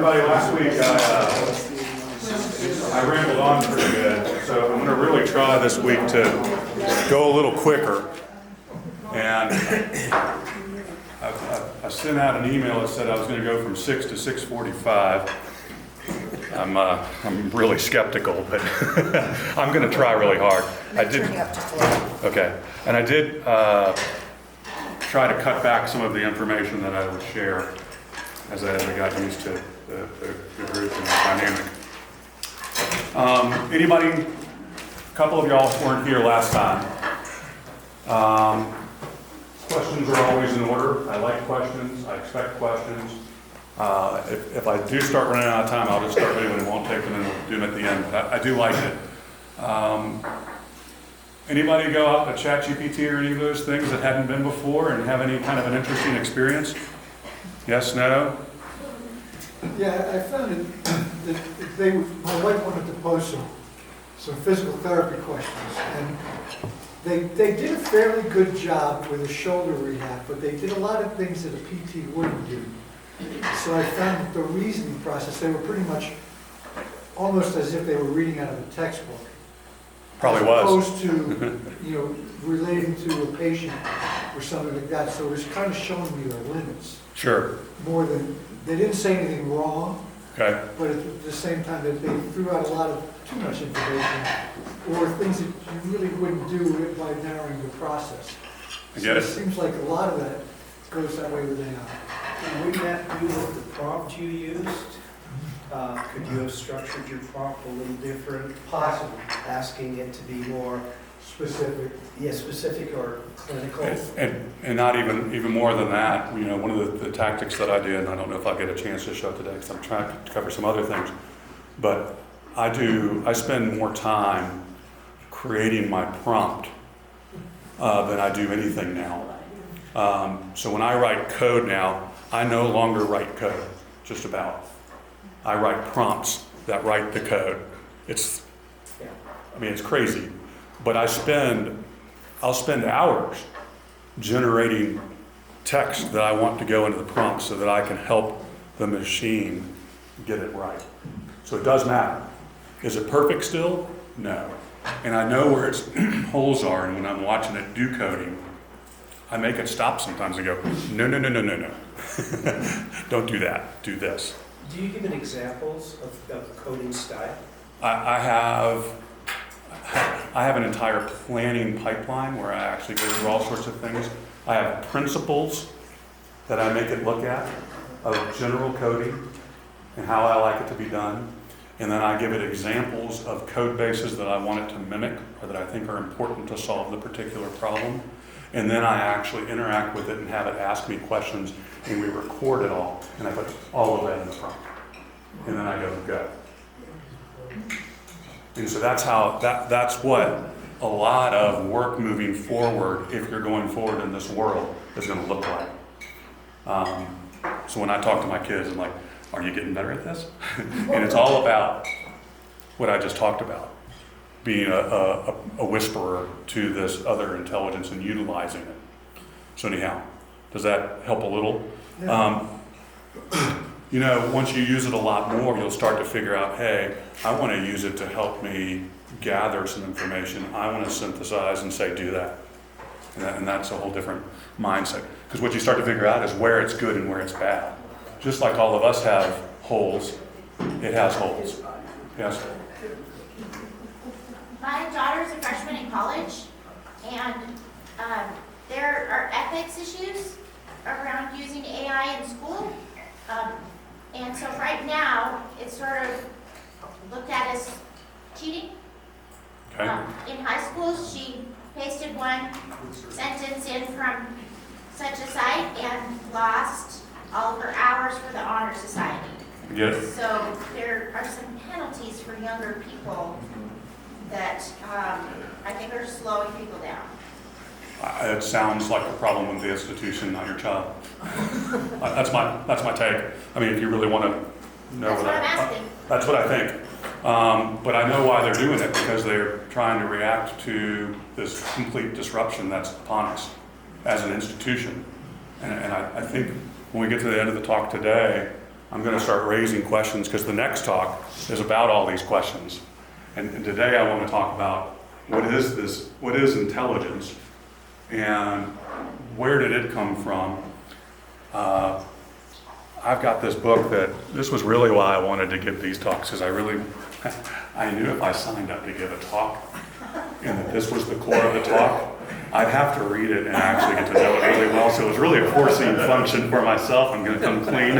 everybody. Last week I rambled on pretty good, so I'm going to really try this week to go a little quicker. And I sent out an email that said I was going to go from 6 to 6:45. I'm really skeptical, but I'm going to try really hard. I did. Okay, and I did try to cut back some of the information that I would share as I got used to the group and the dynamic. Anybody? A couple of y'all weren't here last time. Questions are always in order. I like questions. I expect questions. If I do start running out of time, I'll just start doing it. It won't take them and we'll do them at the end. But I do like it. Anybody go out to ChatGPT or any of those things that hadn't been before and have any kind of an interesting experience? Yes, no? Yeah, I found it that my wife wanted to pose some physical therapy questions, and they did a fairly good job with a shoulder rehab, but they did a lot of things that a PT wouldn't do. So I found that the reasoning process, they were pretty much almost as if they were reading out of a textbook. Probably was. As opposed to, relating to a patient or something like that. So it was kind of showing me their limits. Sure. More than, they didn't say anything wrong. Okay. But at the same time, they threw out a lot of too much information or things that you really wouldn't do by narrowing the process. I get it. So it seems like a lot of that goes that way with AI. Wouldn't that do with the prompt you used? Could you have structured your prompt a little different? Possible. Asking it to be more Specific. specific or clinical? And not even more than that, one of the tactics that I do, and I don't know if I'll get a chance to show today because I'm trying to cover some other things, but I spend more time creating my prompt than I do anything now. So when I write code now, I no longer write code, just about. I write prompts that write the code. It's crazy. But I'll spend hours generating text that I want to go into the prompt so that I can help the machine get it right. So it does matter. Is it perfect still? No. And I know where its holes are, and when I'm watching it do coding, I make it stop sometimes and go, no. Don't do that. Do this. Do you give it examples of coding style? I have an entire planning pipeline where I actually go through all sorts of things. I have principles that I make it look at of general coding and how I like it to be done. And then I give it examples of code bases that I want it to mimic or that I think are important to solve the particular problem. And then I actually interact with it and have it ask me questions, and we record it all. And I put all of that in the prompt. And then I go. And so that's what a lot of work moving forward, if you're going forward in this world, is going to look like. So when I talk to my kids, I'm like, are you getting better at this? And it's all about what I just talked about, being a whisperer to this other intelligence and utilizing it. So anyhow, does that help a little? Yeah. Once you use it a lot more, you'll start to figure out, hey, I want to use it to help me gather some information. I want to synthesize and say, do that. And that's a whole different mindset. Because what you start to figure out is where it's good and where it's bad. Just like all of us have holes, it has holes. Yes? My daughter's a freshman in college, and there are ethics issues around using AI in school. And so right now, it's sort of looked at as cheating. Okay. In high school, she pasted one sentence in from such a site and lost all of her hours for the Honor Society. Get it? So there are some penalties for younger people that I think are slowing people down. It sounds like a problem with the institution, not your child. That's my take. I mean, if you really want to know That's what I'm asking. That's what I think. But I know why they're doing it, because they're trying to react to this complete disruption that's upon us as an institution. And I think when we get to the end of the talk today, I'm going to start raising questions because the next talk is about all these questions. And today I want to talk about what is intelligence, and where did it come from? I've got this book this was really why I wanted to give these talks, because I knew if I signed up to give a talk and that this was the core of the talk, I'd have to read it and actually get to know it really well. So it was really a forcing function for myself. I'm going to come clean.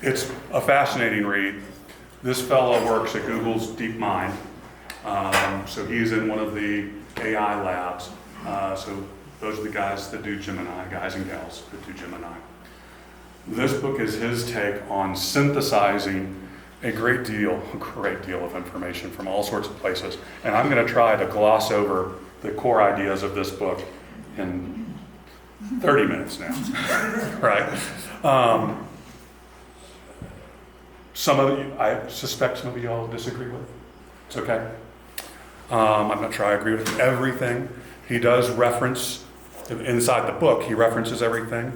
It's a fascinating read. This fellow works at Google's DeepMind. So he's in one of the AI labs. So those are the guys that do Gemini, guys and gals that do Gemini. This book is his take on synthesizing a great deal of information from all sorts of places. And I'm going to try to gloss over the core ideas of this book in 30 minutes now, right? I suspect some of you all disagree with. It's okay. I'm not sure I agree with everything. He does reference, inside the book, he references everything.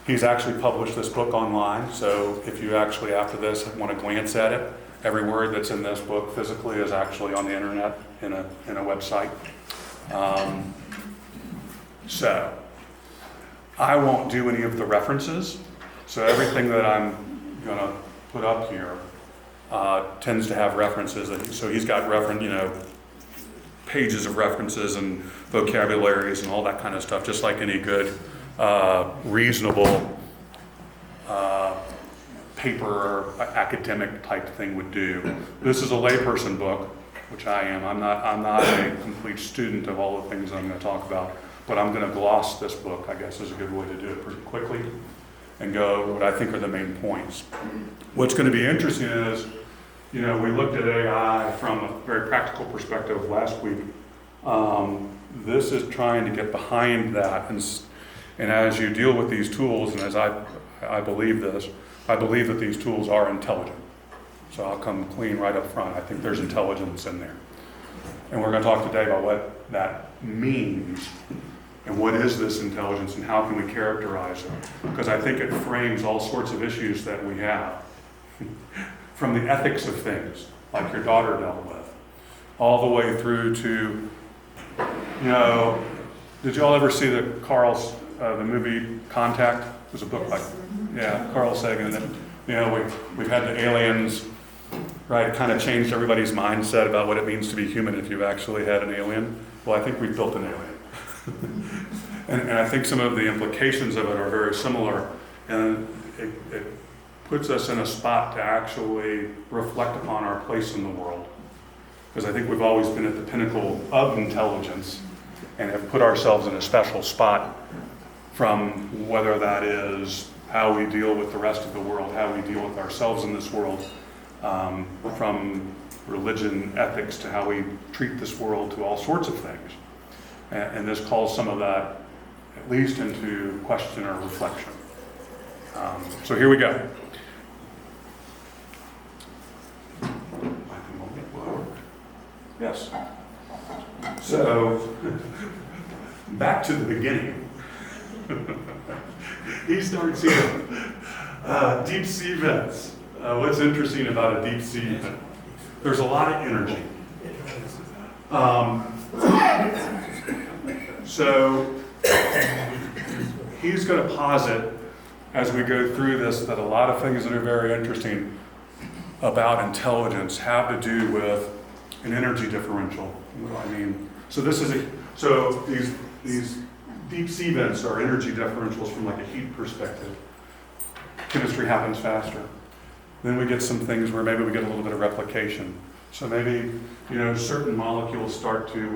He's actually published this book online, so if you actually, after this, want to glance at it, every word that's in this book physically is actually on the internet in a website. So, I won't do any of the references, so everything that I'm going to put up here tends to have references. So he's got pages of references and vocabularies and all that kind of stuff, just like any good reasonable paper or academic type thing would do. This is a layperson book, which I am. I'm not a complete student of all the things I'm going to talk about, but I'm going to gloss this book, I guess is a good way to do it pretty quickly, and go over what I think are the main points. What's going to be interesting is, we looked at AI from a very practical perspective last week. This is trying to get behind that, and as you deal with these tools, and as I believe this, I believe that these tools are intelligent. So I'll come clean right up front. I think there's intelligence in there. And we're going to talk today about what that means, and what is this intelligence, and how can we characterize it? Because I think it frames all sorts of issues that we have. From the ethics of things, like your daughter dealt with, all the way through to, did you all ever see the movie Contact? It was a book by, Carl Sagan. And we've had the aliens, right? It kind of changed everybody's mindset about what it means to be human if you've actually had an alien. Well, I think we've built an alien. and I think some of the implications of it are very similar. And it puts us in a spot to actually reflect upon our place in the world. Because I think we've always been at the pinnacle of intelligence and have put ourselves in a special spot, from whether that is how we deal with the rest of the world, how we deal with ourselves in this world, from religion, ethics, to how we treat this world, to all sorts of things. And this calls some of that at least into question or reflection. So here we go. Yes. So, back to the beginning. He starts here. Deep sea vents. What's interesting about a deep sea vent? There's a lot of energy. So, he's going to posit, as we go through this, that a lot of things that are very interesting about intelligence have to do with an energy differential. What do I mean? So these deep sea vents are energy differentials from like a heat perspective. Chemistry happens faster. Then we get some things where maybe we get a little bit of replication. So maybe certain molecules start to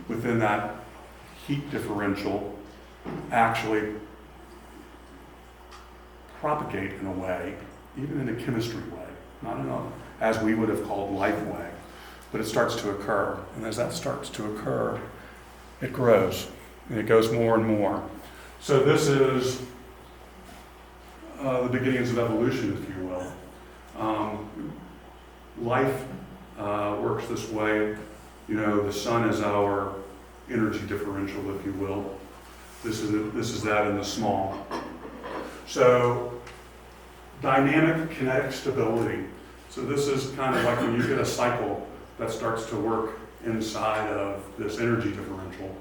within that heat differential actually propagate in a way, even in a chemistry way, not in a, as we would have called, life way, but it starts to occur. And as that starts to occur, it grows, and it goes more and more. So this is the beginnings of evolution, if you will. Life works this way. The sun is our energy differential, if you will. This is that in the small. So dynamic kinetic stability. So this is kind of like when you get a cycle that starts to work inside of this energy differential,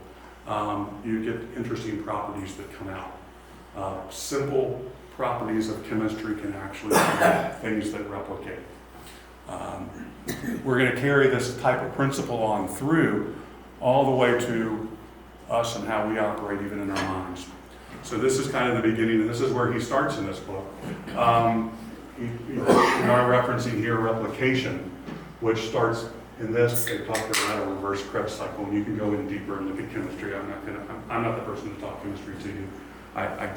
you get interesting properties that come out. Simple properties of chemistry can actually create things that replicate. We're going to carry this type of principle on through all the way to us and how we operate even in our minds. So this is kind of the beginning, and this is where he starts in this book. We are referencing here replication, which starts in this. They talk about a reverse Krebs cycle, and you can go in deeper and look at chemistry. I'm not the person to talk chemistry to you. I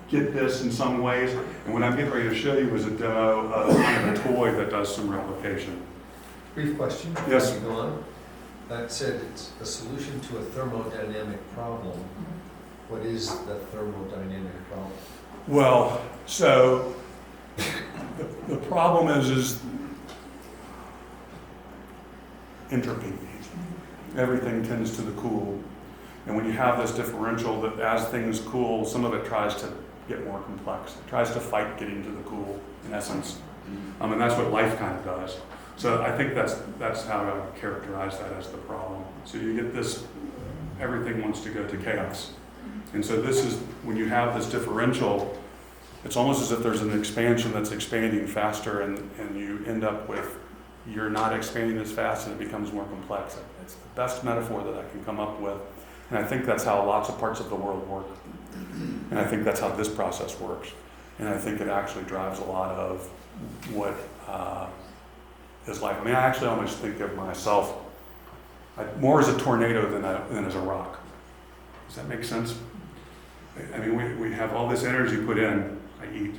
get this in some ways, and what I'm getting ready to show you is a demo of kind of a toy that does some replication. Brief question. Yes. Before you go on. That said, it's a solution to a thermodynamic problem. What is the thermodynamic problem? Well, so the problem is entropy. Everything tends to the cool. And when you have this differential that as things cool, some of it tries to get more complex. It tries to fight getting to the cool, in essence. And that's what life kind of does. So I think that's how I would characterize that as the problem. So you get this, everything wants to go to chaos. And so this is, when you have this differential, it's almost as if there's an expansion that's expanding faster, and you end up with, you're not expanding as fast and it becomes more complex. It's the best metaphor that I can come up with. And I think that's how lots of parts of the world work. And I think that's how this process works. And I think it actually drives a lot of what is life. I mean, I actually almost think of myself more as a tornado than as a rock. Does that make sense? I mean, we have all this energy put in. I eat,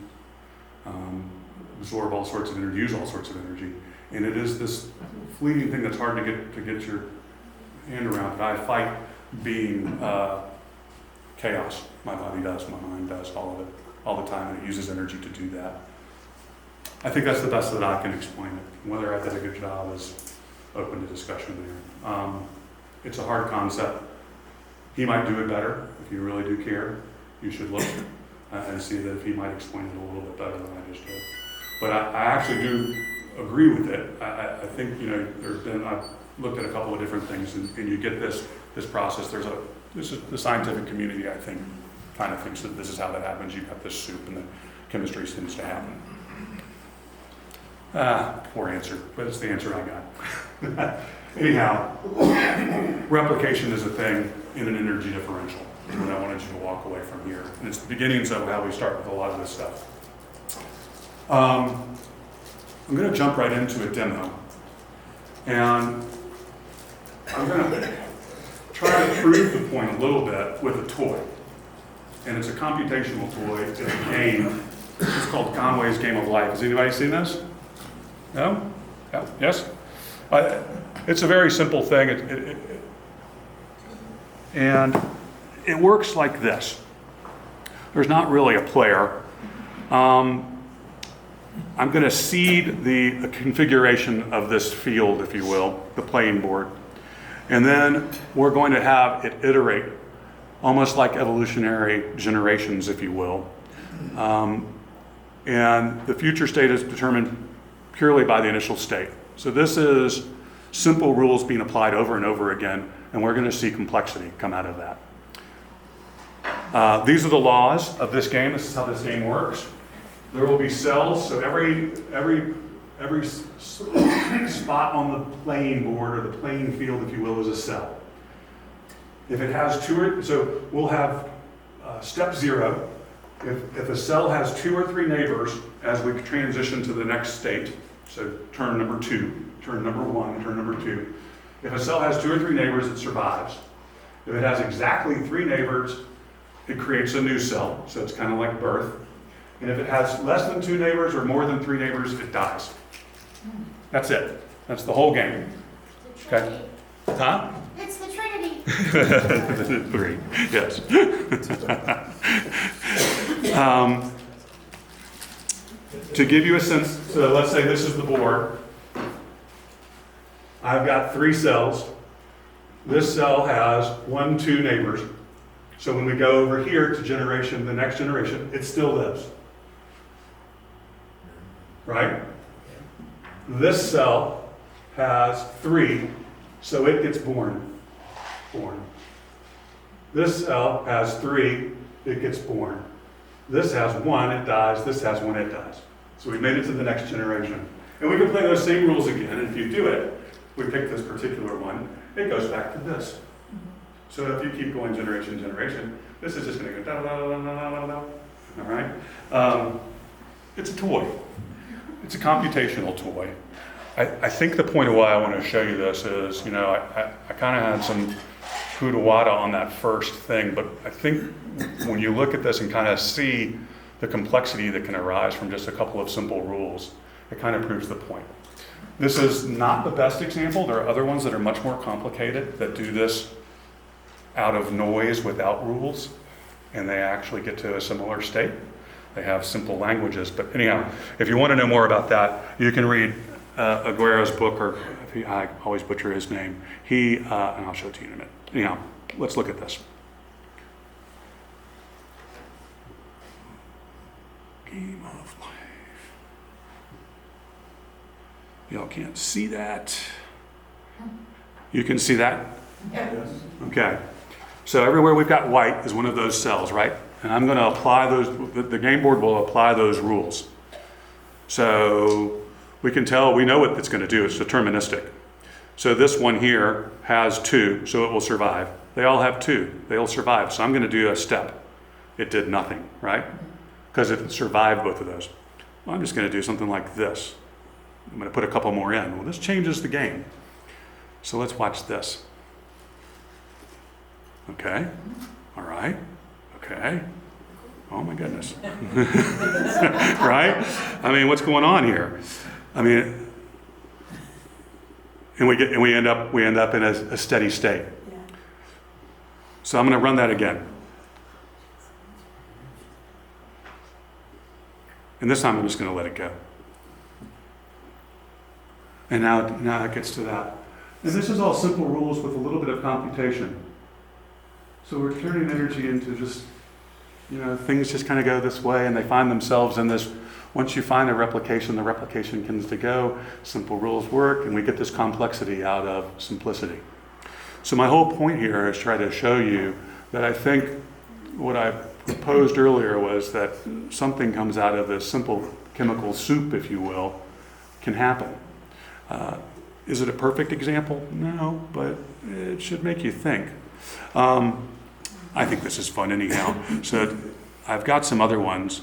absorb all sorts of energy, use all sorts of energy. And it is this fleeting thing that's hard to get your hand around. I fight being chaos. My body does, my mind does, all of it, all the time, and it uses energy to do that. I think that's the best that I can explain it. Whether I did a good job is open to discussion there. It's a hard concept. He might do it better. If you really do care, you should look and see that if he might explain it a little bit better than I just did. But I actually do agree with it. I think, I've looked at a couple of different things, and you get this process. This is the scientific community, I think, kind of thinks that this is how that happens. You've got this soup and the chemistry seems to happen. Poor answer, but it's the answer I got. Anyhow, replication is a thing in an energy differential. And I wanted you to walk away from here. And it's the beginnings of how we start with a lot of this stuff. I'm going to jump right into a demo. And I'm going to try to prove the point a little bit with a toy. And it's a computational toy. It's a game. It's called Conway's Game of Life. Has anybody seen this? No? Yeah. Yes? It's a very simple thing. And it works like this. There's not really a player. I'm going to seed the configuration of this field, if you will, the playing board. And then we're going to have it iterate, almost like evolutionary generations, if you will. And the future state is determined purely by the initial state. So this is simple rules being applied over and over again, and we're going to see complexity come out of that. These are the laws of this game. This is how this game works. There will be cells, so every spot on the playing board, or the playing field, if you will, is a cell. If it has so we'll have step 0. If a cell has 2 or 3 neighbors as we transition to the next state, so turn number 2, turn number 1, turn number 2. If a cell has 2 or 3 neighbors, it survives. If it has exactly 3 neighbors, it creates a new cell, so it's kind of like birth. And if it has less than 2 neighbors or more than 3 neighbors, it dies. That's it. That's the whole game. Okay? Huh? It's the Trinity. 3, yes. To give you a sense, so let's say this is the board. I've got 3 cells. This cell has 1, 2 neighbors. So when we go over here to generation, the next generation, it still lives. Right? This cell has 3, so it gets born. This cell has 3, it gets born. This has 1, it dies. This has 1, it dies. So we made it to the next generation. And we can play those same rules again. And if you do it, we pick this particular one, it goes back to this. So if you keep going generation, this is just going to go da da da da da da da. All right? It's a toy. It's a computational toy. I think the point of why I want to show you this is, I kind of had some Hudawada on that first thing, but I think when you look at this and kind of see the complexity that can arise from just a couple of simple rules, it kind of proves the point. This is not the best example. There are other ones that are much more complicated that do this out of noise without rules, and they actually get to a similar state. They have simple languages, but anyhow, if you want to know more about that, you can read Agüera's book, or I always butcher his name. And I'll show it to you in a minute. Anyhow, let's look at this. Game of life. Y'all can't see that. You can see that? Yes. Okay. So everywhere we've got white is one of those cells, right? And I'm going to apply those, the game board will apply those rules. So we know what it's going to do. It's deterministic. So this one here has 2, so it will survive. They all have 2. They'll survive. So I'm going to do a step. It did nothing, right? Because it survived both of those. Well, I'm just going to do something like this. I'm going to put a couple more in. Well, this changes the game. So let's watch this. Okay. All right. Okay. Oh my goodness. Right? I mean, what's going on here? I mean, and we end up in a steady state. So I'm going to run that again. And this time I'm just going to let it go. And now it gets to that. And this is all simple rules with a little bit of computation. So we're turning energy into just, things just kind of go this way, and they find themselves in this. Once you find a replication, the replication tends to go. Simple rules work, and we get this complexity out of simplicity. So my whole point here is try to show you that I think what I proposed earlier was that something comes out of this simple chemical soup, if you will, can happen. Is it a perfect example? No, but it should make you think. I think this is fun anyhow. So I've got some other ones.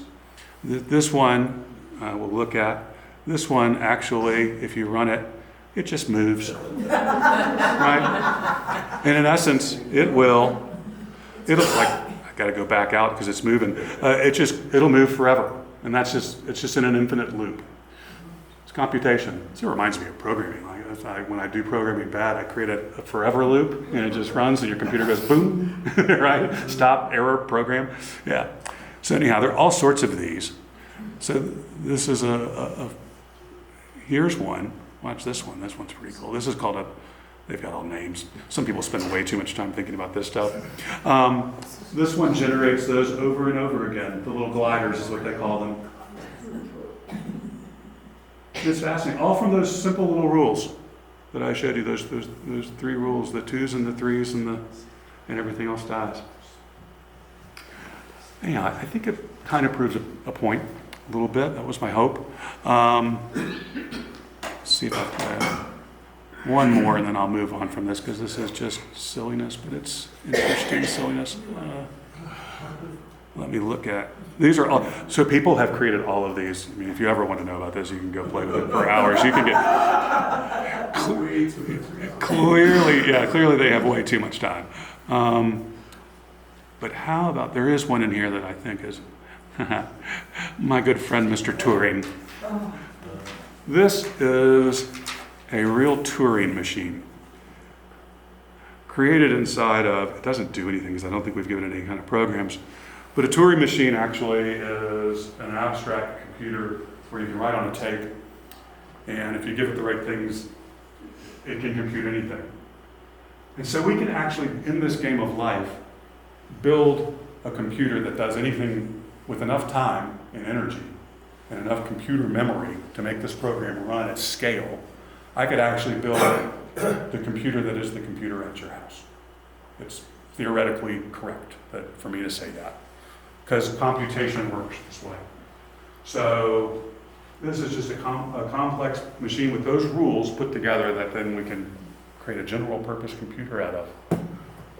This one we'll look at. This one actually, if you run it, it just moves. Right? And in essence, it'll like, I gotta go back out because it's moving. It'll move forever. And it's just in an infinite loop. It's computation. It reminds me of programming. When I do programming bad, I create a forever loop, and it just runs, and your computer goes boom, right? Stop, error, program. Yeah. So anyhow, there are all sorts of these. So this is here's one. Watch this one. This one's pretty cool. This is called they've got all names. Some people spend way too much time thinking about this stuff. This one generates those over and over again. The little gliders is what they call them. It's fascinating. All from those simple little rules that I showed you. Those 3 rules: the 2s and the 3s and everything else dies. Anyhow, I think it kind of proves a point a little bit. That was my hope. Let's see if I can one more, and then I'll move on from this because this is just silliness, but it's interesting silliness. Let me look at, these are all, so people have created all of these. I mean, if you ever want to know about this, you can go play with it for hours. You can get, clearly they have way too much time. But how about, there is one in here that I think is, my good friend, Mr. Turing. This is a real Turing machine. Created inside of, it doesn't do anything because I don't think we've given it any kind of programs. But a Turing machine actually is an abstract computer where you can write on a tape, and if you give it the right things, it can compute anything. And so we can actually, in this game of life, build a computer that does anything with enough time and energy and enough computer memory to make this program run at scale, I could actually build the computer that is the computer at your house. It's theoretically correct for me to say that, because computation works this way. So this is just a complex machine with those rules put together that then we can create a general purpose computer out of.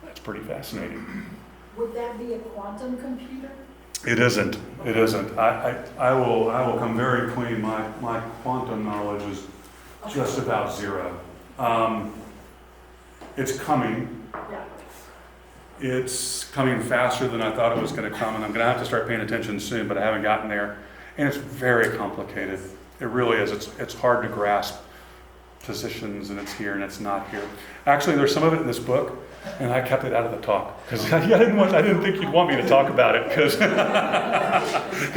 That's pretty fascinating. Would that be a quantum computer? It isn't. It isn't. I will come very clean. My quantum knowledge is just about zero. It's coming. Yeah. It's coming faster than I thought it was going to come, and I'm going to have to start paying attention soon, but I haven't gotten there. And it's very complicated. It really is. It's hard to grasp positions, and it's here and it's not here. Actually, there's some of it in this book, and I kept it out of the talk because I didn't think you'd want me to talk about it because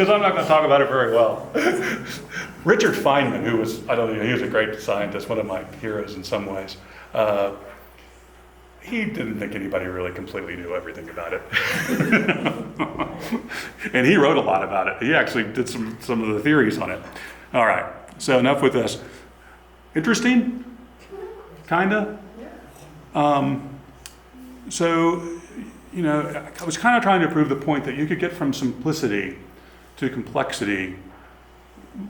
I'm not going to talk about it very well. Richard Feynman, who was, he was a great scientist, one of my heroes in some ways. He didn't think anybody really completely knew everything about it. And he wrote a lot about it. He actually did some of the theories on it. All right, so enough with this. Interesting? Kinda? So, I was kind of trying to prove the point that you could get from simplicity to complexity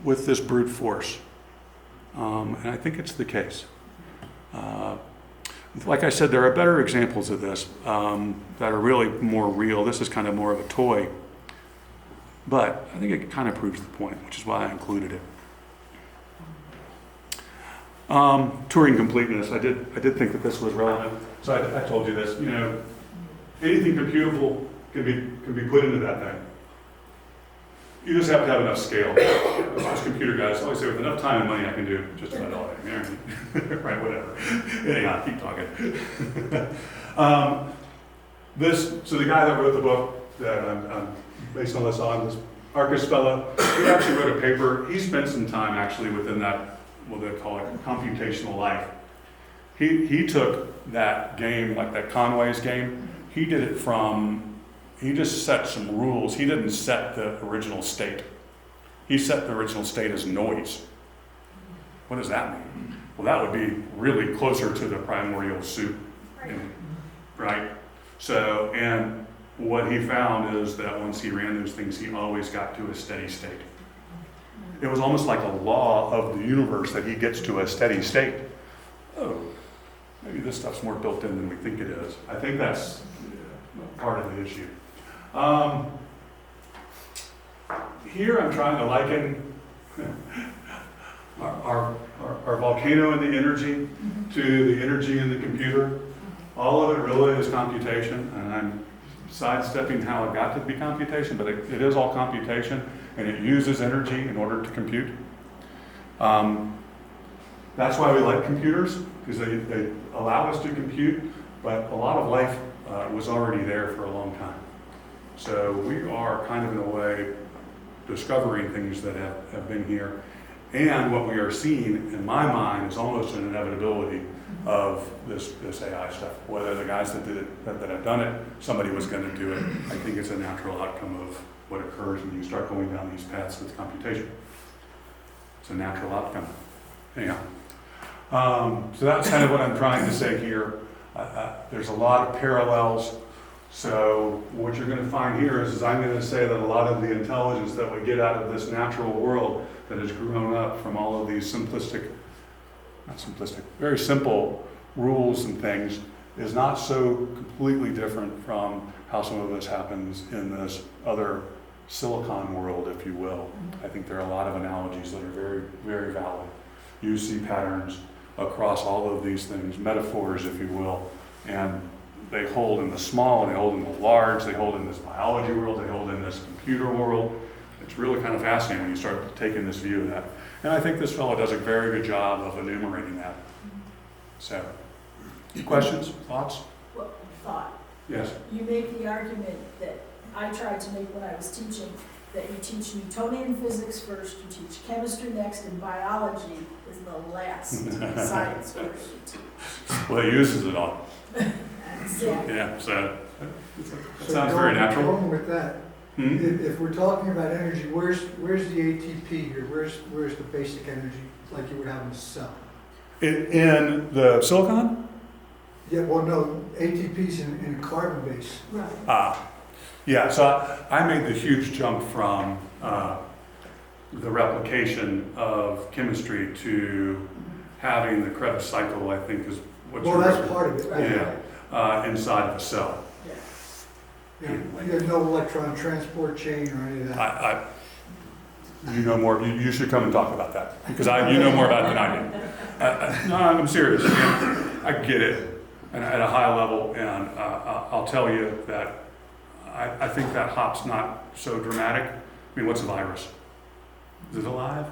with this brute force. And I think it's the case. Like I said, there are better examples of this that are really more real. This is kind of more of a toy. But I think it kind of proves the point, which is why I included it. Turing completeness. I did think that this was relevant. So I told you this. Anything computable can be put into that thing. You just have to have enough scale. As computer guys always say, with enough time and money, I can do just about all I can. Right, whatever. Anyhow, keep talking. So the guy that wrote the book that I'm based all this on, this Arcas fellow, he actually wrote a paper. He spent some time actually within that, what they call it, computational life. He took that game, like that Conway's game, he just set some rules. He didn't set the original state. He set the original state as noise. What does that mean? Well, that would be really closer to the primordial soup, right? So, and what he found is that once he ran those things, he always got to a steady state. It was almost like a law of the universe that he gets to a steady state. Oh, maybe this stuff's more built in than we think it is. I think that's part of the issue. Here I'm trying to liken our volcano and the energy to the energy in the computer. All of it really is computation, and I'm sidestepping how it got to be computation, but it is all computation, and it uses energy in order to compute. That's why we like computers, because they allow us to compute, but a lot of life was already there for a long time. So we are kind of, in a way, discovering things that have been here. And what we are seeing, in my mind, is almost an inevitability of this AI stuff. Whether the guys that did it, that have done it, somebody was going to do it. I think it's a natural outcome of what occurs when you start going down these paths with computation. It's a natural outcome. Anyhow, so that's kind of what I'm trying to say here. There's a lot of parallels. So what you're going to find here is I'm going to say that a lot of the intelligence that we get out of this natural world that has grown up from all of these very simple rules and things is not so completely different from how some of this happens in this other silicon world, if you will. I think there are a lot of analogies that are very, very valid. You see patterns across all of these things, metaphors, if you will, and they hold in the small, and they hold in the large, they hold in this biology world, they hold in this computer world. It's really kind of fascinating when you start taking this view of that. And I think this fellow does a very good job of enumerating that. So, questions, thoughts? Well, thought. Yes. You make the argument that I tried to make when I was teaching, that you teach Newtonian physics first, you teach chemistry next, and biology is the last science first you teach. Well, he uses it all. Exactly. Yeah, so That sounds very natural. Going with that, Hmm? if we're talking about energy, where's the ATP here? Where's the basic energy like you would have in a cell? In the silicon? Yeah, well, no, ATP's in a carbon base. Right. Yeah, so I made the huge jump from the replication of chemistry to having the Krebs cycle, I think is what Well, you're that's part of it. Yeah. Inside of a cell. Yeah, there's no electron transport chain or any of that. You know more, you should come and talk about that, because you know more about it than I do. No, I'm serious. I get it and at a high level, and I'll tell you that I think that hop's not so dramatic. I mean, what's a virus? Is it alive?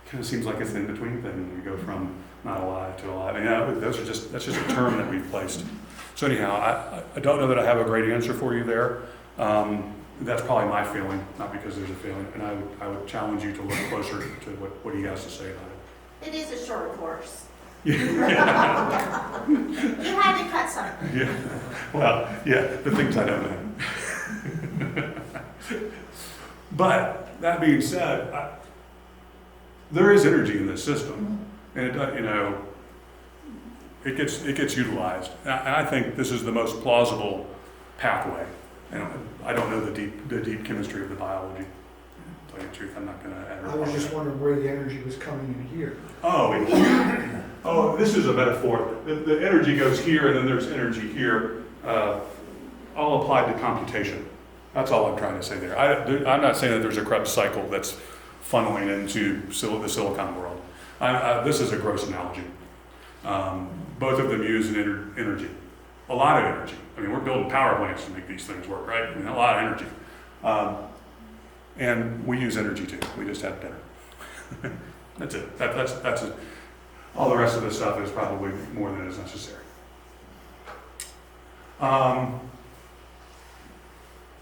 Kind of seems like it's in between thing. We go from not alive to alive. And yeah, that's just a term that we've placed. So anyhow, I don't know that I have a great answer for you there. That's probably my feeling, not because there's a feeling. And I would challenge you to look closer to what he has to say about it. It is a short course. Yeah. You had to cut something. Yeah. Well, yeah, the things I don't know. But that being said, there is energy in this system, and it gets utilized. And I think this is the most plausible pathway. And I don't know the deep chemistry of the biology. To tell you the truth, I'm not going to add. I was just wondering where the energy was coming in here. Oh, in here. Oh, this is a metaphor. The energy goes here, and then there's energy here, all applied to computation. That's all I'm trying to say there. I'm not saying that there's a Krebs cycle that's funneling into the silicon world. This is a gross analogy. Both of them use an energy, a lot of energy. I mean, we're building power plants to make these things work, right? I mean, a lot of energy. And we use energy too. We just had dinner. That's it. That's it. All the rest of this stuff is probably more than is necessary.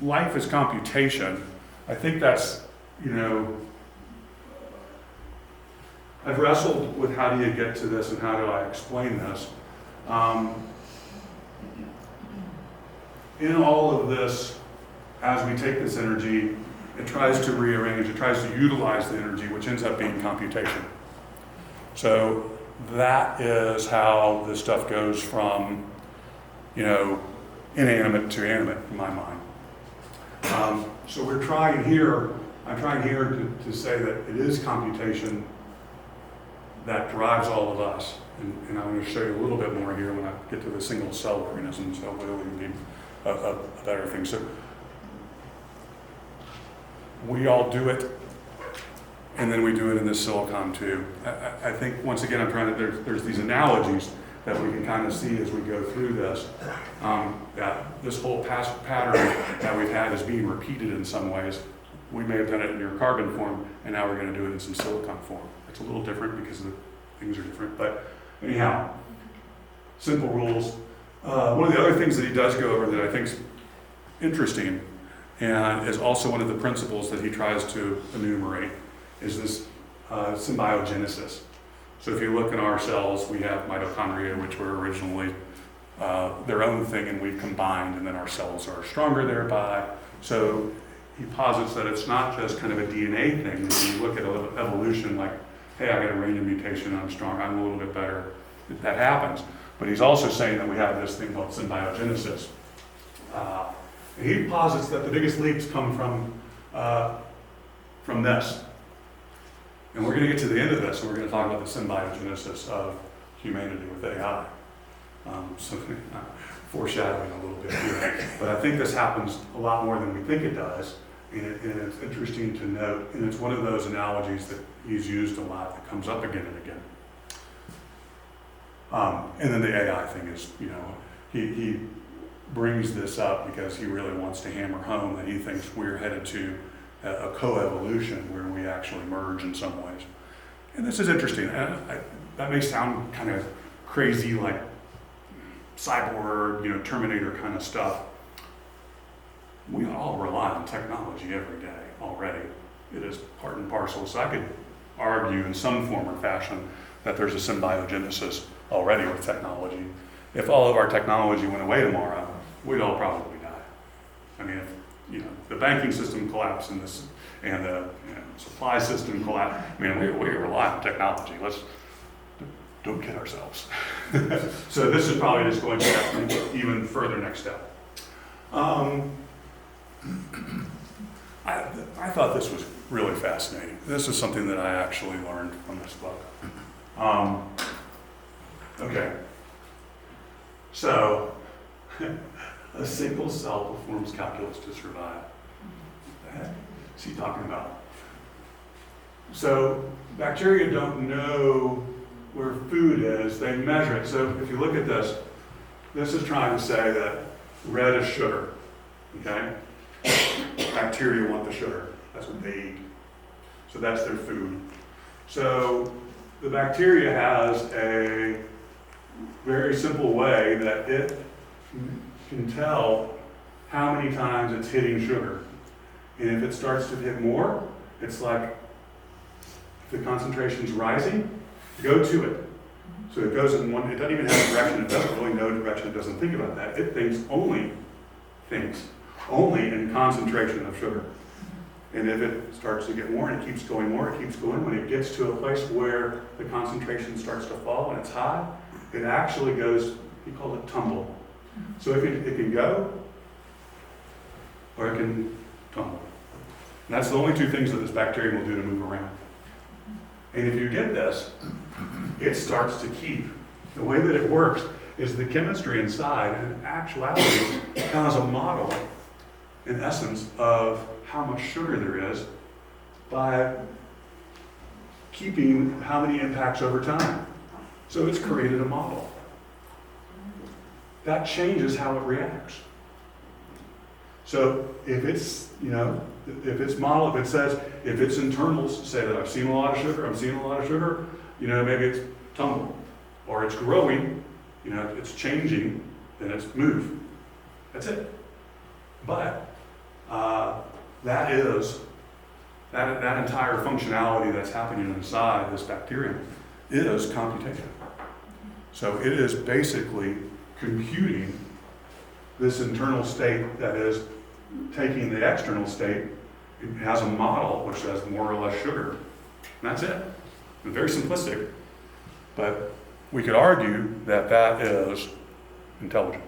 Life is computation. I think that's, I've wrestled with how do you get to this and how do I explain this. In all of this, as we take this energy, it tries to rearrange, it tries to utilize the energy, which ends up being computation. So that is how this stuff goes from, inanimate to animate in my mind. So I'm trying here to say that it is computation that drives all of us. And I'm going to show you a little bit more here when I get to the single cell organisms, so we'll need a better thing. So we all do it, and then we do it in this silicon too. I think, once again, there's these analogies that we can kind of see as we go through this, that this whole past pattern that we've had is being repeated in some ways. We may have done it in your carbon form, and now we're going to do it in some silicon form. It's a little different because the things are different, but anyhow, simple rules. One of the other things that he does go over that I think is interesting, and is also one of the principles that he tries to enumerate, is this symbiogenesis. So if you look in our cells, we have mitochondria, which were originally their own thing, and we've combined, and then our cells are stronger thereby. So he posits that it's not just kind of a DNA thing. When you look at evolution, like, hey, I got a random mutation, I'm strong, I'm a little bit better. That happens. But he's also saying that we have this thing called symbiogenesis. He posits that the biggest leaps come from this. And we're going to get to the end of this, and we're going to talk about the symbiogenesis of humanity with AI. Foreshadowing a little bit here. But I think this happens a lot more than we think it does. And it's interesting to note, and it's one of those analogies that he's used a lot that comes up again and again. And then the AI thing is, he brings this up because he really wants to hammer home that he thinks we're headed to a co-evolution where we actually merge in some ways. And this is interesting. That may sound kind of crazy, like cyborg, Terminator kind of stuff. We all rely on technology every day already. It is part and parcel. So I could argue in some form or fashion that there's a symbiogenesis already with technology. If all of our technology went away tomorrow, we'd all probably die. I mean, if, you know, the banking system collapsed and this, and the supply system collapsed, I mean, we rely on technology. Let's don't kid ourselves. So this is probably just going to that even further next step. I thought this was really fascinating. This is something that I actually learned from this book. Okay. So, a single cell performs calculus to survive. What the heck is he talking about? So, bacteria don't know where food is, they measure it. So, if you look at this, this is trying to say that red is sugar, okay? Bacteria want the sugar, that's what they eat. So that's their food. So the bacteria has a very simple way that it can tell how many times it's hitting sugar. And if it starts to hit more, it's like, if the concentration's rising, go to it. So it goes in one, it doesn't even have a direction, it doesn't really know direction, it doesn't think about that. It thinks only in concentration of sugar. And if it starts to get more and it keeps going more, it keeps going, when it gets to a place where the concentration starts to fall and it's high, it actually goes, he called it tumble. So it can go, or it can tumble. And that's the only two things that this bacterium will do to move around. And if you get this, it starts to keep. The way that it works is the chemistry inside, in actuality, has a model, in essence, of how much sugar there is by keeping how many impacts over time. So it's created a model. That changes how it reacts. So if it's, if its model, if it says, if its internals say that I've seen a lot of sugar, maybe it's tumble, or it's growing, it's changing, then it's move. That's it. But that entire functionality that's happening inside this bacterium is computation. So it is basically computing this internal state that is taking the external state. It has a model which says more or less sugar. And that's it. It's very simplistic, but we could argue that that is intelligent,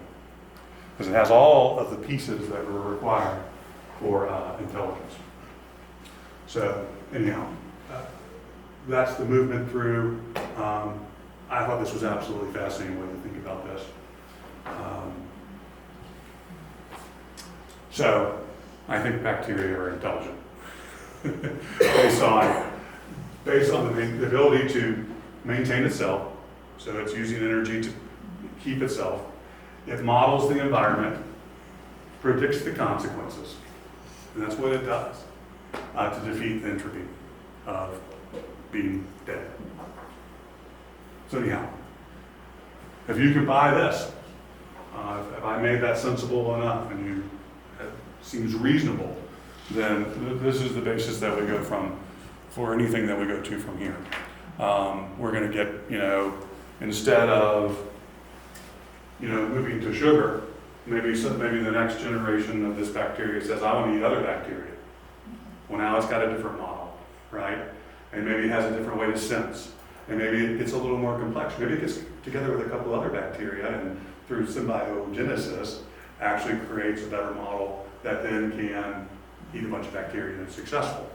because it has all of the pieces that were required for intelligence. So anyhow, that's the movement through. I thought this was an absolutely fascinating way to think about this. So I think bacteria are intelligent based on the ability to maintain itself. So it's using energy to keep itself. It models the environment, predicts the consequences, and that's what it does to defeat the entropy of being dead. So anyhow, if you could buy this, if I made that sensible enough and it seems reasonable, then this is the basis that we go from for anything that we go to from here. We're going to get, instead of, moving to sugar, maybe the next generation of this bacteria says, I want to eat other bacteria. Well, now it's got a different model, right? And maybe it has a different way to sense. And maybe it gets a little more complex. Maybe it gets together with a couple other bacteria and through symbiogenesis actually creates a better model that then can eat a bunch of bacteria and it's successful.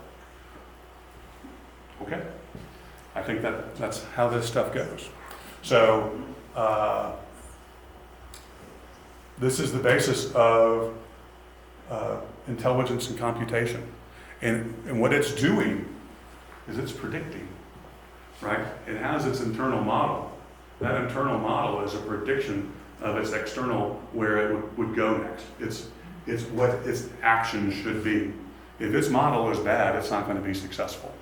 Okay? I think that's how this stuff goes. So this is the basis of intelligence and computation. And what it's doing is it's predicting, right? It has its internal model. That internal model is a prediction of its external, where it would go next. It's what its action should be. If its model is bad, it's not going to be successful.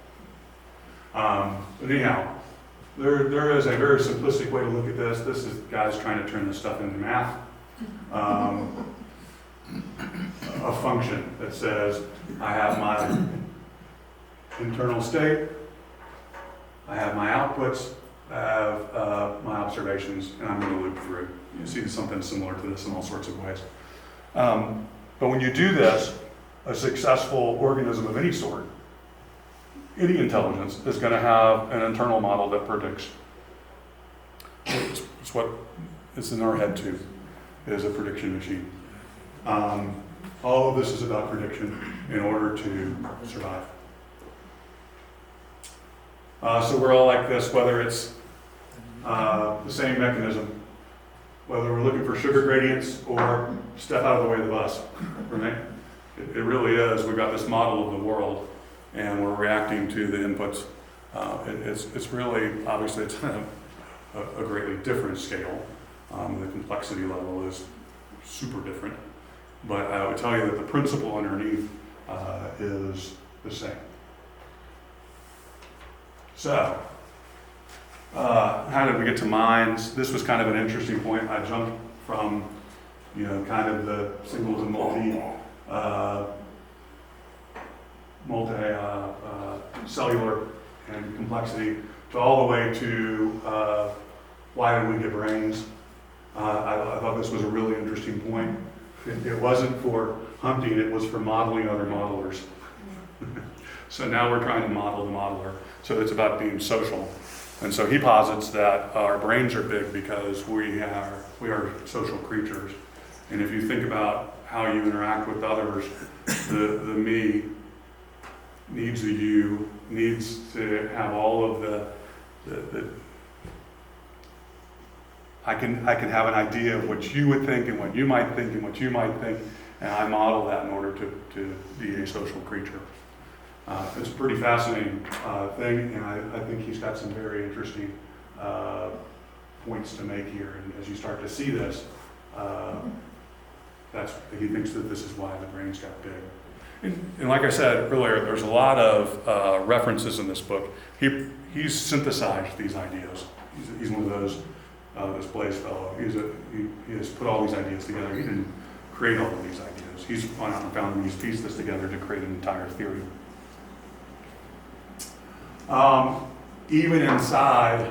But anyhow, there is a very simplistic way to look at this. This is guys trying to turn this stuff into math. A function that says, I have my internal state, I have my outputs, I have my observations, and I'm going to loop through. You see something similar to this in all sorts of ways. But when you do this, a successful organism of any sort, any intelligence, is going to have an internal model that predicts. It's what is in our head too, is a prediction machine. All of this is about prediction in order to survive. So we're all like this, whether it's the same mechanism, whether we're looking for sugar gradients or step out of the way of the bus, right? It really is. We've got this model of the world, and we're reacting to the inputs. It's really, obviously, it's a greatly different scale. The complexity level is super different. But I would tell you that the principle underneath is the same. So, how did we get to minds? This was kind of an interesting point. I jumped from, kind of the single to multi-cellular and complexity to all the way to why do we get brains? I thought this was a really interesting point. It wasn't for hunting, it was for modeling other modelers. So now we're trying to model the modeler. So it's about being social. And so he posits that our brains are big because we are social creatures. And if you think about how you interact with others, the me needs the you, needs to have all of the I can have an idea of what you would think and what you might think and what you might think, and I model that in order to be a social creature. It's a pretty fascinating thing, and I think he's got some very interesting points to make here. And as you start to see this, he thinks that this is why the brains got big. And like I said earlier, there's a lot of references in this book. He's synthesized these ideas. He's one of those. This Blaise fellow, he has put all these ideas together. He didn't create all of these ideas. He's gone out and found them. He's pieced this together to create an entire theory. Even inside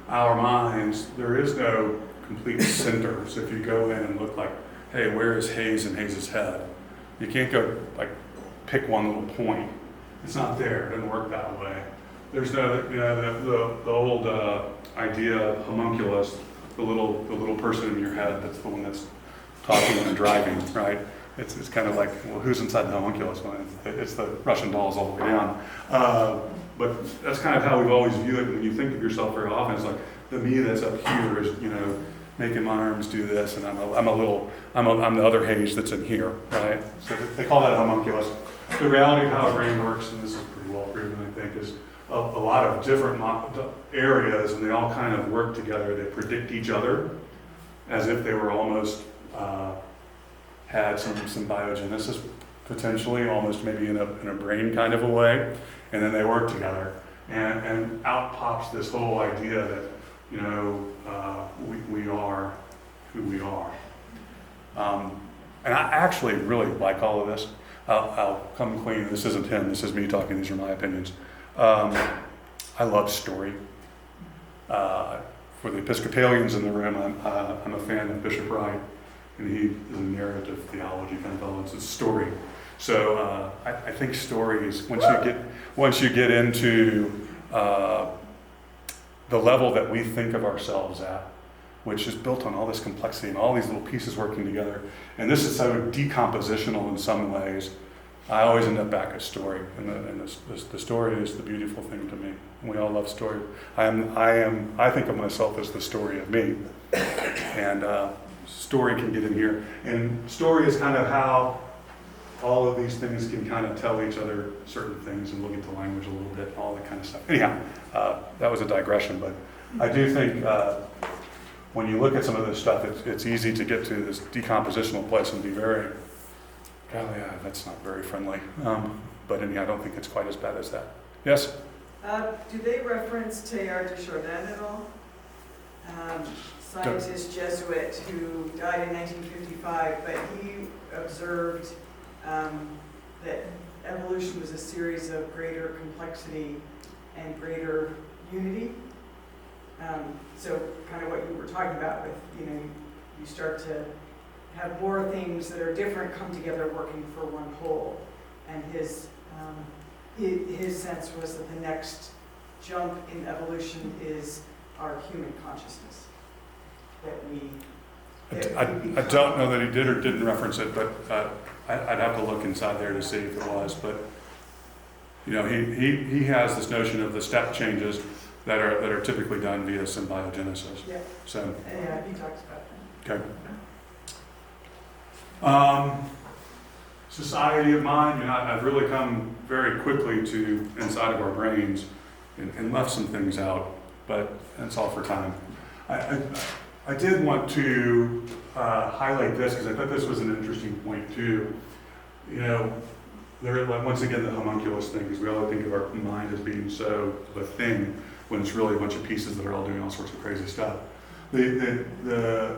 our minds, there is no complete center. So if you go in and look like, hey, where is Hayes in Hayes' head? You can't go like pick one little point. It's not there. It doesn't work that way. There's no, the old idea of homunculus, the little person in your head that's the one that's talking and driving, right? It's kind of like, well, who's inside the homunculus? Well, it's the Russian dolls all the way down. But that's kind of how we've always viewed it. When you think of yourself very often, it's like the me that's up here is, making my arms do this, and I'm the other Hayes that's in here, right? So they call that a homunculus. The reality of how a brain works, and this is pretty well proven, I think, is a lot of different areas, and they all kind of work together. They predict each other as if they were almost had some biogenesis potentially, almost maybe in a brain kind of a way, and then they work together, and out pops this whole idea that we are who we are. And I actually really like all of this. I'll come clean. This isn't him. This is me talking. These are my opinions. I love story. For the Episcopalians in the room, I'm a fan of Bishop Wright, and he is a narrative theology kind of fellow. It's a story. So I think stories, once you get into the level that we think of ourselves at, which is built on all this complexity and all these little pieces working together, and this is so decompositional in some ways, I always end up back at story, and the story is the beautiful thing to me. And we all love story. I think of myself as the story of me, and story can get in here. And story is kind of how all of these things can kind of tell each other certain things, and we'll get to language a little bit, all that kind of stuff. Anyhow, that was a digression, but I do think when you look at some of this stuff, it's easy to get to this decompositional place and be very, golly, that's not very friendly. But anyhow, I don't think it's quite as bad as that. Yes? Do they reference Teilhard de Chardin at all? Scientist Jesuit who died in 1955, but he observed that evolution was a series of greater complexity and greater unity. So kind of what you were talking about with, you start to have more things that are different come together working for one whole. And his sense was that the next jump in evolution is our human consciousness. I don't know that he did or didn't reference it, but I'd have to look inside there to see if it was. But you know, he has this notion of the step changes that are typically done via symbiogenesis. Yeah. So. Yeah, he talks about that. Okay. Society of mind. You know, I've really come very quickly to inside of our brains and left some things out, but that's all for time. I did want to highlight this because I thought this was an interesting point too. You know, there, once again, the homunculus thing, because we all think of our mind as being so the thing when it's really a bunch of pieces that are all doing all sorts of crazy stuff. The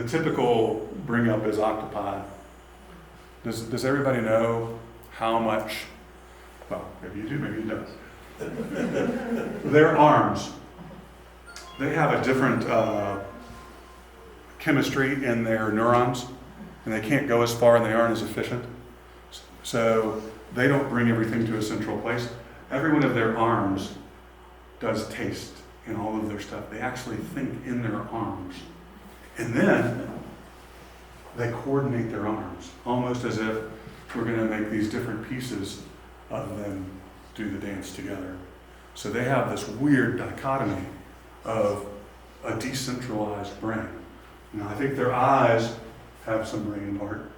typical bring up is octopi. Does everybody know how much? Well, maybe you do, maybe you don't. Their arms. They have a different chemistry in their neurons, and they can't go as far and they aren't as efficient. So they don't bring everything to a central place. Every one of their arms does taste in all of their stuff. They actually think in their arms. And then they coordinate their arms, almost as if we're going to make these different pieces of them do the dance together. So they have this weird dichotomy of a decentralized brain. Now, I think their eyes have some brain part,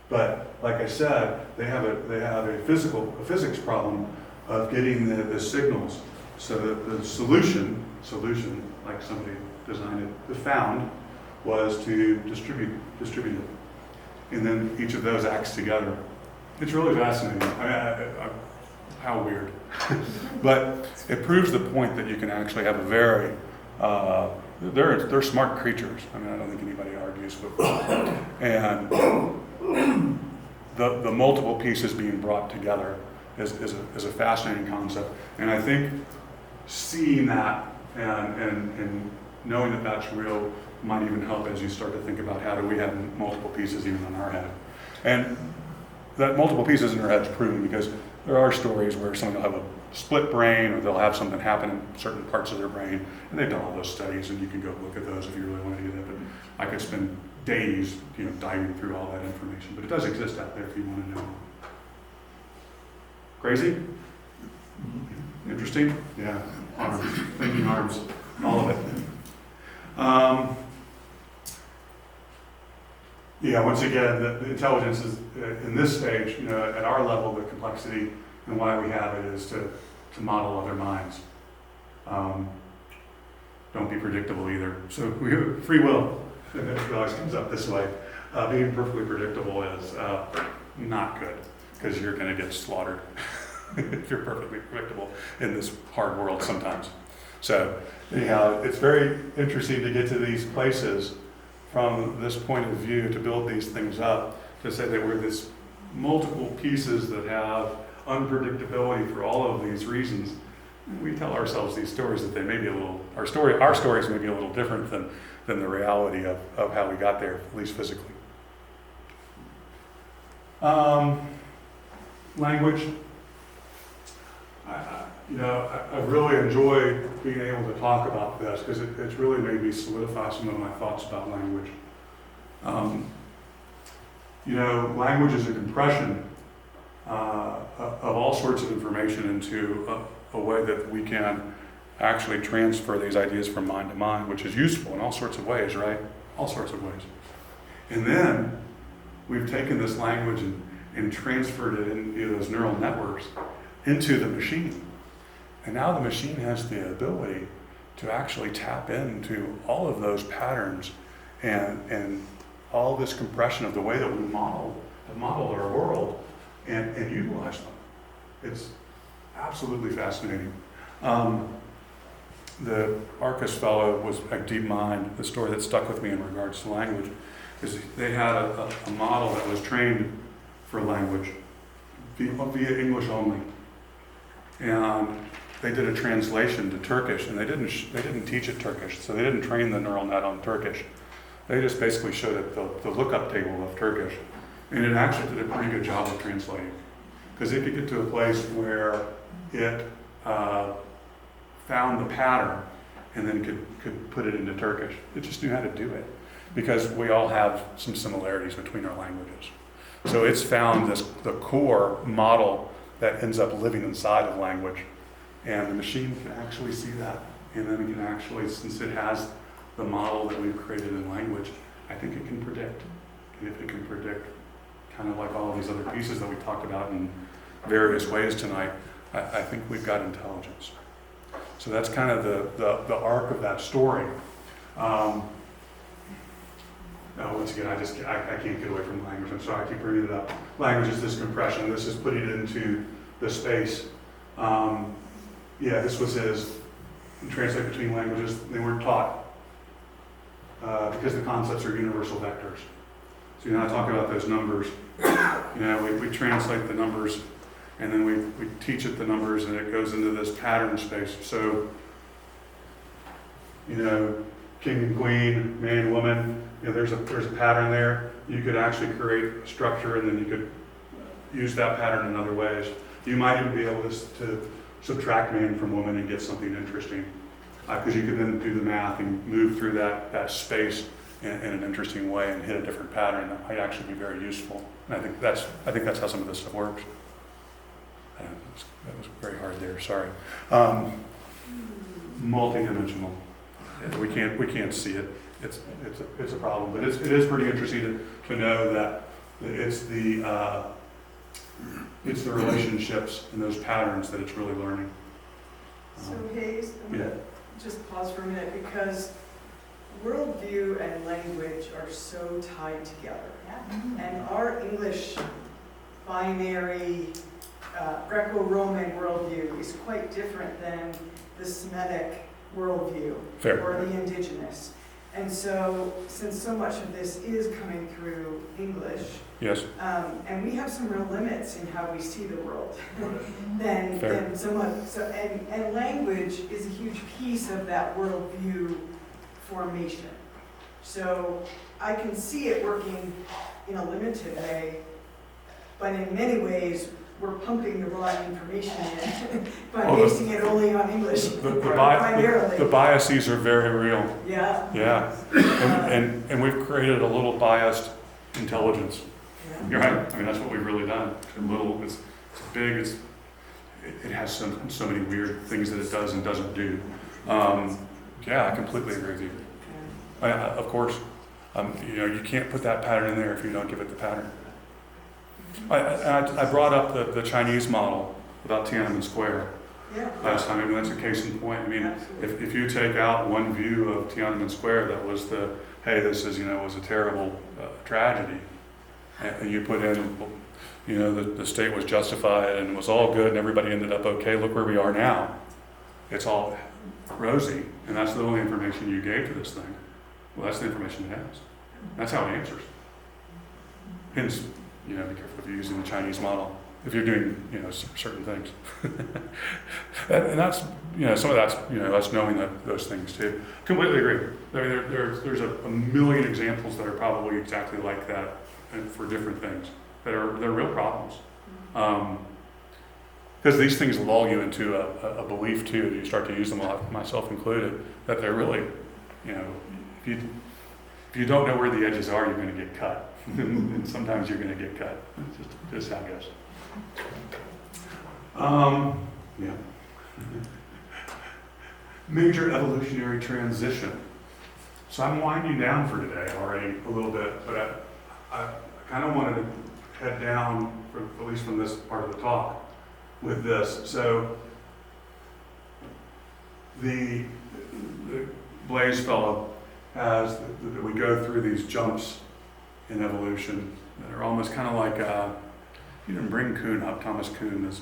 but like I said, they have a physics problem of getting the signals. So the solution, like somebody designed it, found, was to distribute it. And then each of those acts together. It's really fascinating. How weird. But it proves the point that you can actually have a very, they're smart creatures. I mean, I don't think anybody argues with them. And the multiple pieces being brought together is a fascinating concept. And I think seeing that and knowing that that's real might even help as you start to think about how do we have multiple pieces even in our head. And that multiple pieces in our head is proven because there are stories where someone will have a split brain or they'll have something happen in certain parts of their brain. And they've done all those studies and you can go look at those if you really want to do that. But I could spend days, diving through all that information. But it does exist out there if you want to know. Crazy? Interesting? Yeah. Arms. Thinking arms. All of it. Yeah, once again, the intelligence is, in this stage, at our level, the complexity and why we have it is to model other minds. Don't be predictable either. So we have free will. It always comes up this way. Being perfectly predictable is not good because you're going to get slaughtered if you're perfectly predictable in this hard world sometimes. So anyhow, it's very interesting to get to these places from this point of view to build these things up, to say that we're this multiple pieces that have unpredictability for all of these reasons. We tell ourselves these stories that they may be a little, our stories may be a little different than the reality of how we got there, at least physically. Language. I really enjoy being able to talk about this because it's really made me solidify some of my thoughts about language. Language is a compression of all sorts of information into a way that we can actually transfer these ideas from mind to mind, which is useful in all sorts of ways, right? All sorts of ways. And then we've taken this language and transferred it into those neural networks into the machine. And now the machine has the ability to actually tap into all of those patterns and all this compression of the way that we model our world and utilize them. It's absolutely fascinating. The Arcas fellow was a deep mind. The story that stuck with me in regards to language is they had a model that was trained for language via English only. And they did a translation to Turkish, and they didn't teach it Turkish, so they didn't train the neural net on Turkish. They just basically showed it the lookup table of Turkish, and it actually did a pretty good job of translating. Because it could get to a place where it found the pattern and then could put it into Turkish. It just knew how to do it because we all have some similarities between our languages. So it's found the core model that ends up living inside of language, and the machine can actually see that, and then it can actually, since it has the model that we've created in language, I think it can predict. And if it can predict, kind of like all of these other pieces that we talked about in various ways tonight, I think we've got intelligence. So that's kind of the arc of that story. Once again, I can't get away from language. I'm sorry, I keep bringing it up. Language is this compression. This is putting it into the space. This was his translate between languages. They weren't taught because the concepts are universal vectors. So I talk about those numbers. We translate the numbers, and then we teach it the numbers, and it goes into this pattern space. So, king and queen, man, woman, there's a pattern there. You could actually create a structure, and then you could use that pattern in other ways. You might even be able to subtract man from woman and get something interesting. Because you could then do the math and move through that space in an interesting way and hit a different pattern that might actually be very useful. And I think that's how some of this stuff works. That was very hard there. Sorry. Multidimensional. We can't see it. It's a problem, but it is pretty interesting to know that it's the relationships and those patterns that it's really learning. So Hayes, I'm going to just pause for a minute because worldview and language are so tied together. And our English binary Greco-Roman worldview is quite different than the Semitic worldview or the indigenous. And so, since so much of this is coming through English, yes, and we have some real limits in how we see the world, then someone. So, and language is a huge piece of that worldview formation. So, I can see it working in a limited way, but in many ways, we're pumping the wrong information in by basing it only on English primarily. The biases are very real. Yeah. Yeah. And we've created a little biased intelligence. Yeah. You're right. I mean, that's what we've really done. It's big. It has so many weird things that it does and doesn't do. I completely agree with you. Of course, you can't put that pattern in there if you don't give it the pattern. I brought up the Chinese model about Tiananmen Square last time. I mean, that's a case in point. I mean, if you take out one view of Tiananmen Square that was this was a terrible tragedy, and you put in, the state was justified and it was all good and everybody ended up okay, look where we are now. It's all rosy, and that's the only information you gave to this thing. Well, that's the information it has. That's how it answers. Hence, be careful if you're using the Chinese model, if you're doing, certain things. and that's, some of that's, us knowing those things too. Completely agree. There's a million examples that are probably exactly like that and for different things they're real problems. Because these things lull you into a belief too, that you start to use them a lot, myself included, that they're really, if you don't know where the edges are, you're going to get cut. And sometimes you're going to get cut. It's just how it goes. Major evolutionary transition. So I'm winding down for today already a little bit, but I kind of wanted to head down, at least from this part of the talk, with this. So the Blaise fellow has that we go through these jumps in evolution that are almost kind of like you didn't bring Kuhn up, Thomas Kuhn, as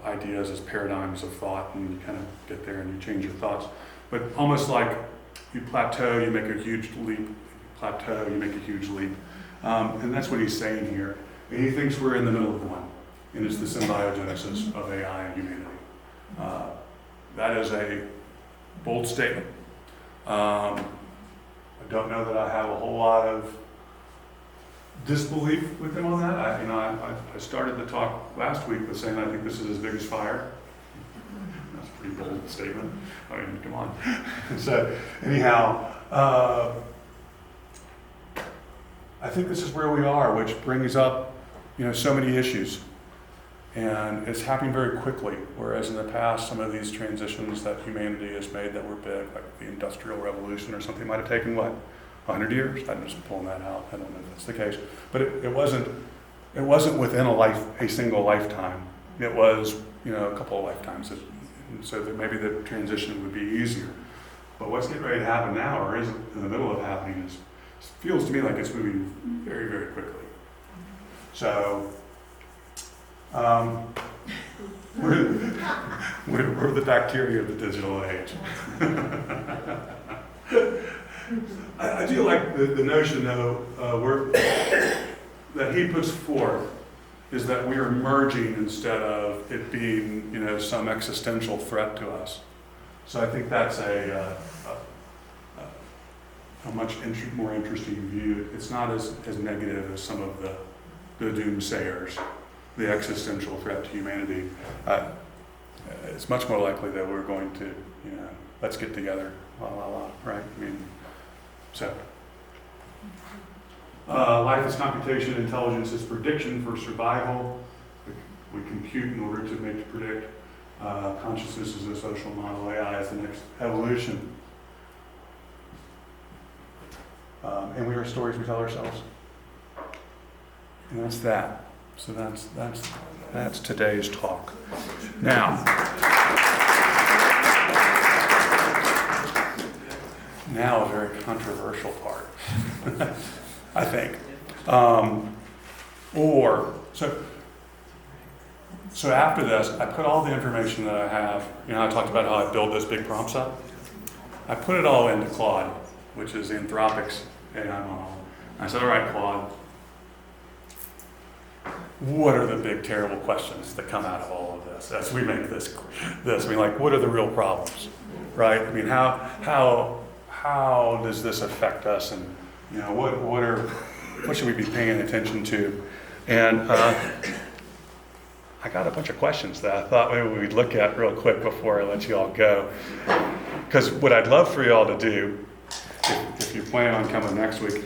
ideas as paradigms of thought, and you kind of get there and you change your thoughts, but almost like you plateau, you make a huge leap, plateau, you make a huge leap, and that's what he's saying here. And he thinks we're in the middle of one, and it's the symbiogenesis of AI and humanity. That is a bold statement. don't know that I have a whole lot of disbelief with him on that. I started the talk last week with saying I think this is his biggest fire. That's a pretty bold statement. I mean, come on. So anyhow, I think this is where we are, which brings up, so many issues. And it's happening very quickly, whereas in the past, some of these transitions that humanity has made that were big, like the Industrial Revolution or something, might have taken, 100 years? I'm just pulling that out. I don't know if that's the case. But it wasn't within a single lifetime. It was, a couple of lifetimes. So that maybe the transition would be easier. But what's getting ready to happen now, or is in the middle of happening, feels to me like it's moving very, very quickly. So, we're the bacteria of the digital age. I do like the notion, though, that he puts forth is that we are merging instead of it being, some existential threat to us. So I think that's a much more interesting view. It's not as negative as some of the doomsayers, the existential threat to humanity. It's much more likely that we're going to, let's get together, right? I mean, so. Life is computation, intelligence is prediction for survival. We compute in order to predict. Consciousness is a social model. AI is the next evolution. And we are stories we tell ourselves. And that's that. So that's today's talk. Now a very controversial part, I think. So after this, I put all the information that I have. I talked about how I build those big prompts up. I put it all into Claude, which is Anthropic's AI model. And I said, all right, Claude, what are the big, terrible questions that come out of all of this as we make this? I mean, what are the real problems, right? I mean, how does this affect us, and what should we be paying attention to? And I got a bunch of questions that I thought maybe we'd look at real quick before I let you all go. Because what I'd love for you all to do, if you plan on coming next week,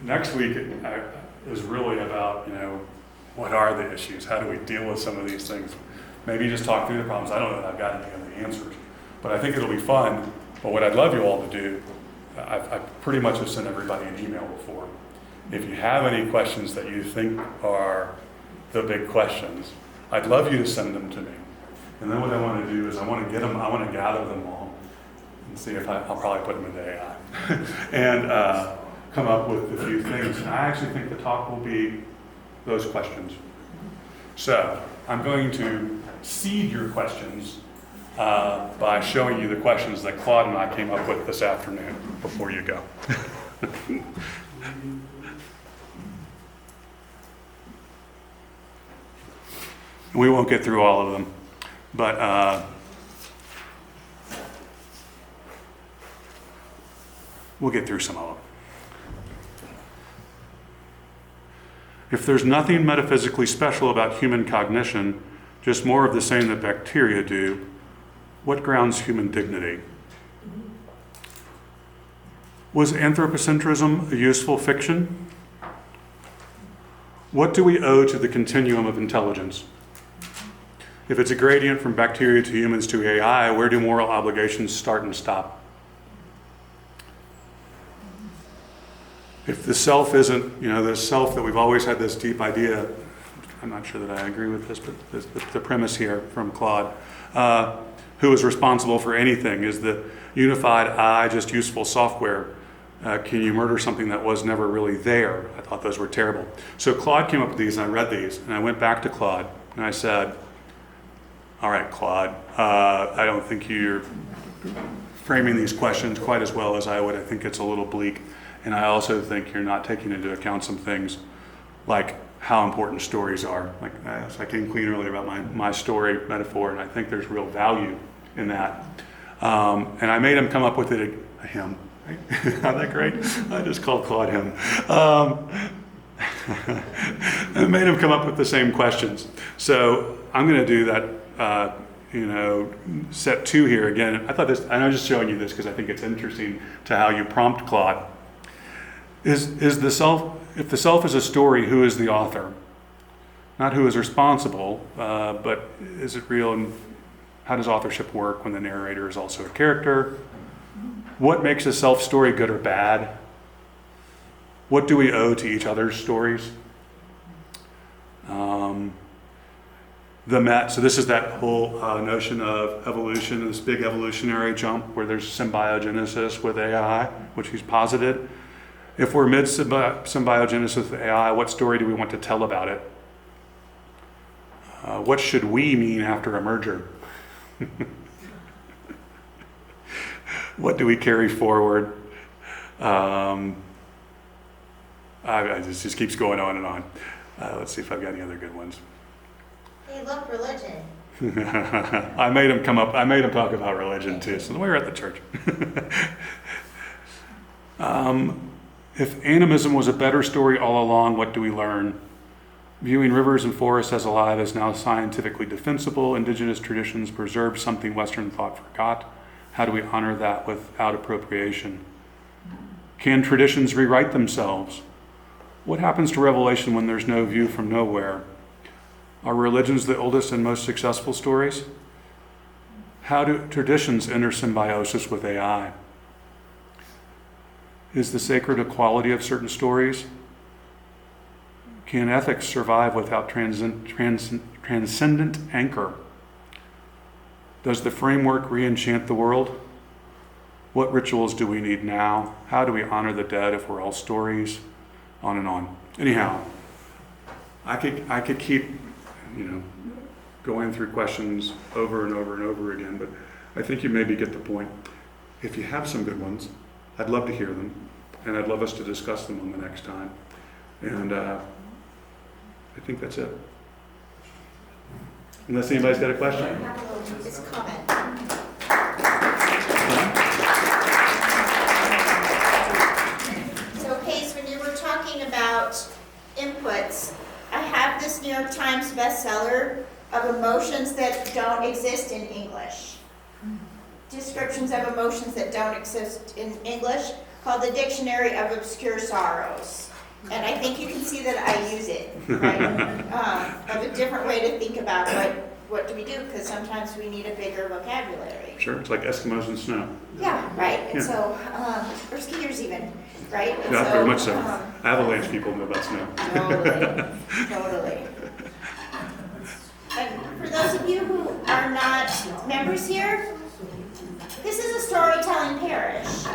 next week is really about, what are the issues? How do we deal with some of these things? Maybe just talk through the problems. I don't know that I've got any of the answers, but I think it'll be fun. But what I'd love you all to do, I pretty much have sent everybody an email before. If you have any questions that you think are the big questions, I'd love you to send them to me. And then what I want to do is I want to gather them all and see if I'll probably put them into AI and come up with a few things. And I actually think the talk will be those questions. So I'm going to seed your questions by showing you the questions that Claude and I came up with this afternoon before you go. We won't get through all of them, but we'll get through some of them. If there's nothing metaphysically special about human cognition, just more of the same that bacteria do, what grounds human dignity? Was anthropocentrism a useful fiction? What do we owe to the continuum of intelligence? If it's a gradient from bacteria to humans to AI, where do moral obligations start and stop? If the self isn't, the self that we've always had this deep idea, I'm not sure that I agree with this, but the premise here from Claude, who is responsible for anything? Is the unified I just useful software? Can you murder something that was never really there? I thought those were terrible. So Claude came up with these, and I read these, and I went back to Claude, and I said, all right, Claude, I don't think you're framing these questions quite as well as I would. I think it's a little bleak. And I also think you're not taking into account some things like how important stories are. Like I came clean earlier about my story metaphor, and I think there's real value in that. And I made him come up with it, him. Isn't that great? I just called Claude him. It made him come up with the same questions. So I'm going to do that, set 2 here again. And I'm just showing you this because I think it's interesting to how you prompt Claude. Is the self, if the self is a story, who is the author? Not who is responsible, but is it real, and how does authorship work when the narrator is also a character? What makes a self story good or bad? What do we owe to each other's stories? So this is that whole notion of evolution, this big evolutionary jump where there's symbiogenesis with AI, which he's posited. If we're mid symbiogenesis with AI, what story do we want to tell about it? What should we mean after a merger? What do we carry forward? This just keeps going on and on. Let's see if I've got any other good ones. Hey, look, religion. I made him talk about religion too, so we were at the church. If animism was a better story all along, what do we learn? Viewing rivers and forests as alive is now scientifically defensible. Indigenous traditions preserved something Western thought forgot. How do we honor that without appropriation? Can traditions rewrite themselves? What happens to revelation when there's no view from nowhere? Are religions the oldest and most successful stories? How do traditions enter symbiosis with AI? Is the sacred equality of certain stories? Can ethics survive without transcendent anchor? Does the framework re-enchant the world? What rituals do we need now? How do we honor the dead if we're all stories? On and on. Anyhow, I could keep, going through questions over and over and over again, but I think you maybe get the point. If you have some good ones, I'd love to hear them, and I'd love us to discuss them on the next time. And I think that's it. Unless anybody's got a question. It's a comment. So, Pace, when you were talking about inputs, I have this New York Times bestseller of emotions that don't exist in English. Descriptions of emotions that don't exist in English, called the Dictionary of Obscure Sorrows. And I think you can see that I use it, right? Of a different way to think about what do we do, because sometimes we need a bigger vocabulary. Sure, it's like Eskimos and snow. Yeah, right, and Yeah. so, or skiers even, right? And Yeah, so, very much so. Avalanche people know about snow. Totally. And for those of you who are not members here, this is a storytelling parish.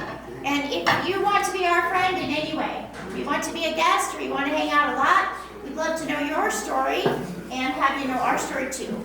And if you want to be our friend in any way, if you want to be a guest or you want to hang out a lot, we'd love to know your story and have you know our story too.